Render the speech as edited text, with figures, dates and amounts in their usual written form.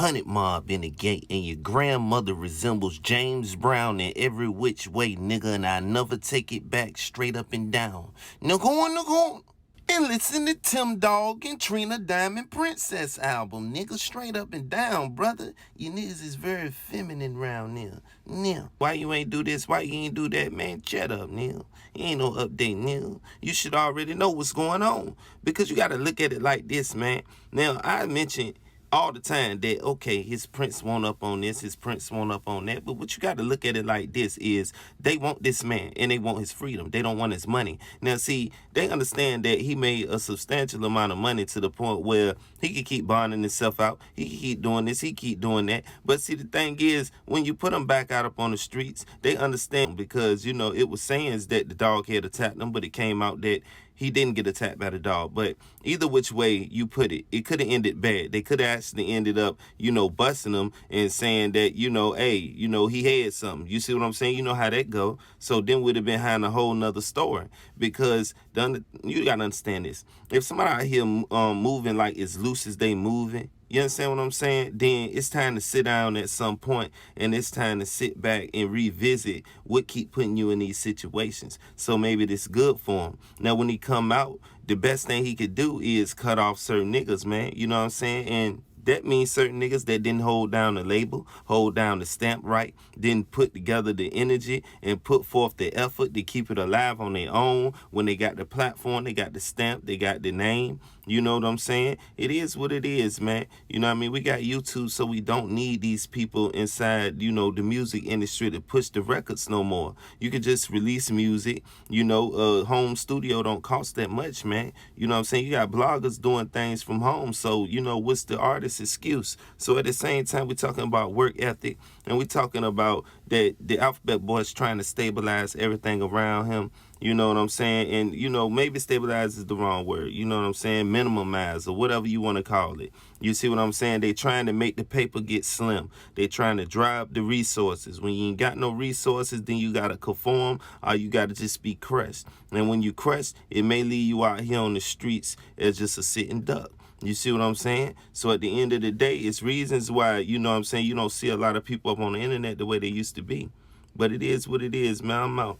100 mob in the gate, and your grandmother resembles James Brown in every which way, nigga, and I never take it back, straight up and down. Nigga. And listen to Tim Dog and Trina Diamond Princess album, nigga, straight up and down, brother. You niggas is very feminine round there. Now, why you ain't do this? Why you ain't do that, man? Shut up, nigga. You ain't no update, nigga. You should already know what's going on, because you got to look at it like this, man. Now, I mentioned all the time that, okay, his prince won't up on this, his prince won't up on that. But what you got to look at it like this is, they want this man and they want his freedom. They don't want his money. Now, see, they understand that he made a substantial amount of money to the point where he could keep bonding himself out. He can keep doing this. He keep doing that. But see, the thing is, when you put him back out up on the streets, they understand, because, you know, it was sayings that the dog had attacked him, but it came out that he didn't get attacked by the dog. But either which way you put it, it could have ended bad. They could have actually ended up, you know, busting him and saying that, you know, hey, you know, he had something. You see what I'm saying? You know how that go. So then we'd have been behind a whole nother story, because you got to understand this. If somebody out here moving like as loose as they moving, you understand what I'm saying? Then it's time to sit down at some point, and it's time to sit back and revisit what keep putting you in these situations. So maybe this good for him. Now, when he come out, the best thing he could do is cut off certain niggas, man. You know what I'm saying? And that means certain niggas that didn't hold down the label, hold down the stamp right, didn't put together the energy and put forth the effort to keep it alive on their own. When they got the platform, they got the stamp, they got the name. You know what I'm saying? It is what it is, man. You know what I mean? We got YouTube, so we don't need these people inside, you know, the music industry to push the records no more. You can just release music. You know, home studio don't cost that much, man. You know what I'm saying? You got bloggers doing things from home. So, you know, what's the artist's excuse? So at the same time, we're talking about work ethic, and we're talking about that the Alphabet Boy's trying to stabilize everything around him. You know what I'm saying? And, you know, maybe stabilize is the wrong word. You know what I'm saying? Minimize, or whatever you want to call it. You see what I'm saying? They trying to make the paper get slim. They trying to dry up the resources. When you ain't got no resources, then you got to conform, or you got to just be crushed. And when you crushed, it may leave you out here on the streets as just a sitting duck. You see what I'm saying? So at the end of the day, it's reasons why, you know what I'm saying, you don't see a lot of people up on the internet the way they used to be. But it is what it is, man. I'm out.